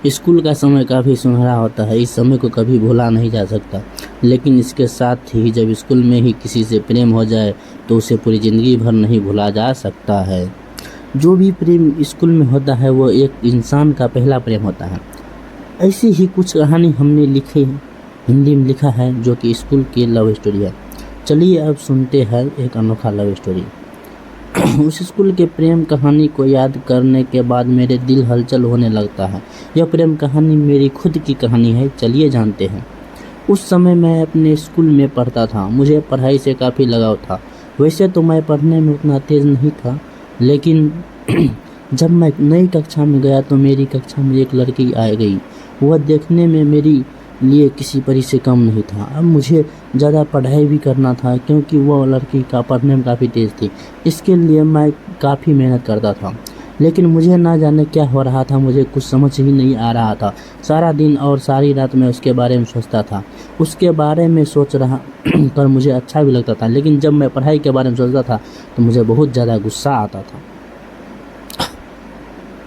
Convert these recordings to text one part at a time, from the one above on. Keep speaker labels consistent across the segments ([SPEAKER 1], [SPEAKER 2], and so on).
[SPEAKER 1] School का समय काफ़ी सुनहरा होता है, इस समय को कभी भूला नहीं जा सकता। लेकिन इसके साथ ही जब स्कूल में ही किसी से प्रेम हो जाए तो उसे पूरी ज़िंदगी भर नहीं भूला जा सकता है। जो भी प्रेम स्कूल में होता है वो एक इंसान का पहला प्रेम होता है। ऐसी ही कुछ कहानी हमने लिखी हिंदी में लिखा है जो कि स्कूल की लव स्टोरी है। चलिए अब सुनते हैं एक अनोखा लव स्टोरी। उस स्कूल के प्रेम कहानी को याद करने के बाद मेरे दिल हलचल होने लगता है। यह प्रेम कहानी मेरी खुद की कहानी है, चलिए जानते हैं। उस समय मैं अपने स्कूल में पढ़ता था। मुझे पढ़ाई से काफ़ी लगाव था। वैसे तो मैं पढ़ने में उतना तेज़ नहीं था, लेकिन जब मैं नई कक्षा में गया तो मेरी कक्षा में एक लड़की आ गई। वह देखने में मेरी लिए किसी परी से कम नहीं था। अब मुझे ज़्यादा पढ़ाई भी करना था क्योंकि वह लड़की का पढ़ने में काफ़ी तेज़ थी। इसके लिए मैं काफ़ी मेहनत करता था, लेकिन मुझे ना जाने क्या हो रहा था, मुझे कुछ समझ ही नहीं आ रहा था। सारा दिन और सारी रात मैं उसके बारे में सोचता था। उसके बारे में सोच रहा कर मुझे अच्छा भी लगता था, लेकिन जब मैं पढ़ाई के बारे में सोचता था तो मुझे बहुत ज़्यादा गुस्सा आता था।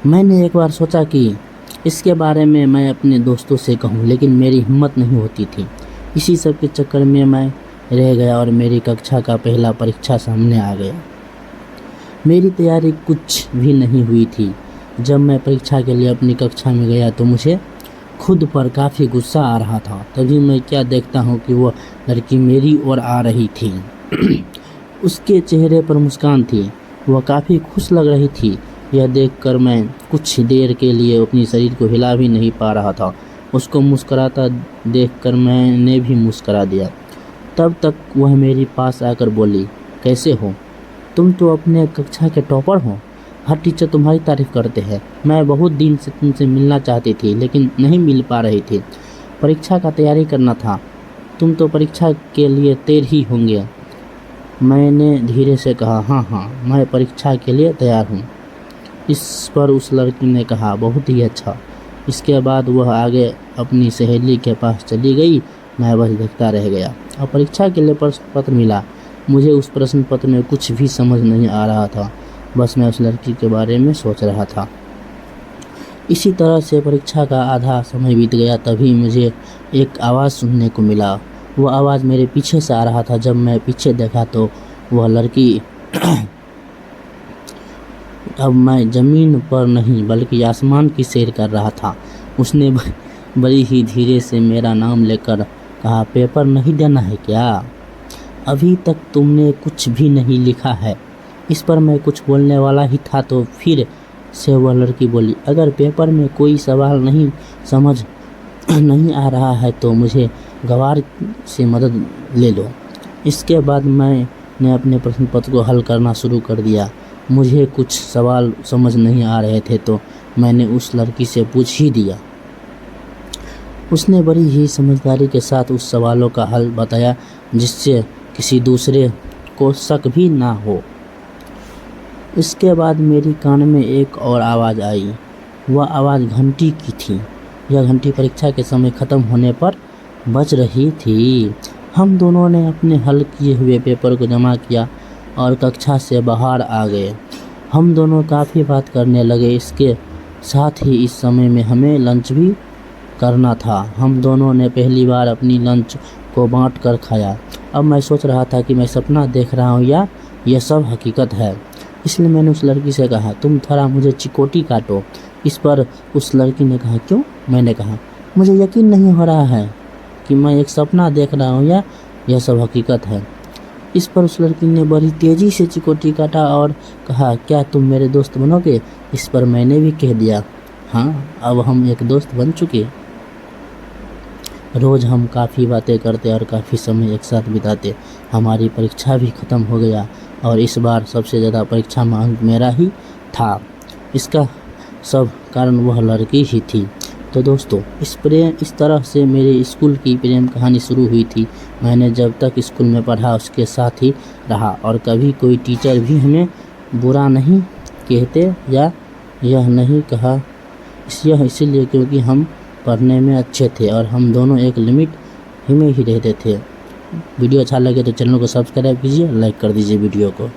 [SPEAKER 1] मैंने एक बार सोचा कि इसके बारे में मैं अपने दोस्तों से कहूँ, लेकिन मेरी हिम्मत नहीं होती थी। इसी सब के चक्कर में मैं रह गया और मेरी कक्षा का पहला परीक्षा सामने आ गया। मेरी तैयारी कुछ भी नहीं हुई थी। जब मैं परीक्षा के लिए अपनी कक्षा में गया तो मुझे खुद पर काफ़ी गुस्सा आ रहा था। तभी मैं क्या देखता हूँ कि वह लड़की मेरी ओर आ रही थी। उसके चेहरे पर मुस्कान थी, वह काफ़ी खुश लग रही थी। यह देखकर मैं कुछ देर के लिए अपनी शरीर को हिला भी नहीं पा रहा था। उसको मुस्कुराता देखकर मैंने भी मुस्कुरा दिया। तब तक वह मेरे पास आकर बोली, कैसे हो? तुम तो अपने कक्षा के टॉपर हो। हर टीचर तुम्हारी तारीफ़ करते हैं। मैं बहुत दिन से तुमसे मिलना चाहती थी, लेकिन नहीं मिल पा रही थी। परीक्षा का तैयारी करना था। तुम तो परीक्षा के लिए तैयार ही होंगे। मैंने धीरे से कहा, हाँ, मैं परीक्षा के लिए तैयार हूँ। इस पर उस लड़की ने कहा, बहुत ही अच्छा। इसके बाद वह आगे अपनी सहेली के पास चली गई। मैं बस देखता रह गया। अब परीक्षा के लिए प्रश्न पत्र मिला। मुझे उस प्रश्न पत्र में कुछ भी समझ नहीं आ रहा था। बस मैं उस लड़की के बारे में सोच रहा था। इसी तरह से परीक्षा का आधा समय बीत गया। तभी मुझे एक आवाज़ सुनने को मिला। वह आवाज़ मेरे पीछे से आ रहा था। जब मैं पीछे देखा तो वह लड़की अब मैं ज़मीन पर नहीं बल्कि आसमान की सैर कर रहा था। उसने बड़ी ही धीरे से मेरा नाम लेकर कहा, पेपर नहीं देना है क्या? अभी तक तुमने कुछ भी नहीं लिखा है। इस पर मैं कुछ बोलने वाला ही था तो फिर से वह लड़की बोली, अगर पेपर में कोई सवाल नहीं समझ नहीं आ रहा है तो मुझे गवार से मदद ले लो। इसके बाद मैंने अपने प्रश्न पत्र को हल करना शुरू कर दिया। मुझे कुछ सवाल समझ नहीं आ रहे थे तो मैंने उस लड़की से पूछ ही दिया। उसने बड़ी ही समझदारी के साथ उस सवालों का हल बताया, जिससे किसी दूसरे को शक भी ना हो। इसके बाद मेरी कान में एक और आवाज़ आई। वह आवाज़ घंटी की थी। यह घंटी परीक्षा के समय ख़त्म होने पर बज रही थी। हम दोनों ने अपने हल किए हुए पेपर को जमा किया और कक्षा से बाहर आ गए। हम दोनों काफ़ी बात करने लगे। इसके साथ ही इस समय में हमें लंच भी करना था। हम दोनों ने पहली बार अपनी लंच को बांट कर खाया। अब मैं सोच रहा था कि मैं सपना देख रहा हूँ या यह सब हकीकत है। इसलिए मैंने उस लड़की से कहा, तुम थोड़ा मुझे चिकोटी काटो। इस पर उस लड़की ने कहा, क्यों? मैंने कहा, मुझे यकीन नहीं हो रहा है कि मैं एक सपना देख रहा हूँ या यह सब हकीकत है। इस पर उस लड़की ने बड़ी तेज़ी से चिकोटी काटा और कहा, क्या तुम मेरे दोस्त बनोगे? इस पर मैंने भी कह दिया, हाँ, अब हम एक दोस्त बन चुके। रोज़ हम काफ़ी बातें करते और काफ़ी समय एक साथ बिताते। हमारी परीक्षा भी ख़त्म हो गया और इस बार सबसे ज़्यादा परीक्षा में अंक मेरा ही था। इसका सब कारण वह लड़की ही थी। तो दोस्तों, इस तरह से मेरे स्कूल की प्रेम कहानी शुरू हुई थी। मैंने जब तक स्कूल में पढ़ा उसके साथ ही रहा और कभी कोई टीचर भी हमें बुरा नहीं कहते या यह नहीं कहा इसीलिए क्योंकि हम पढ़ने में अच्छे थे और हम दोनों एक लिमिट में ही रहते थे। वीडियो अच्छा लगे तो चैनल को सब्सक्राइब कीजिए, लाइक कर दीजिए वीडियो को।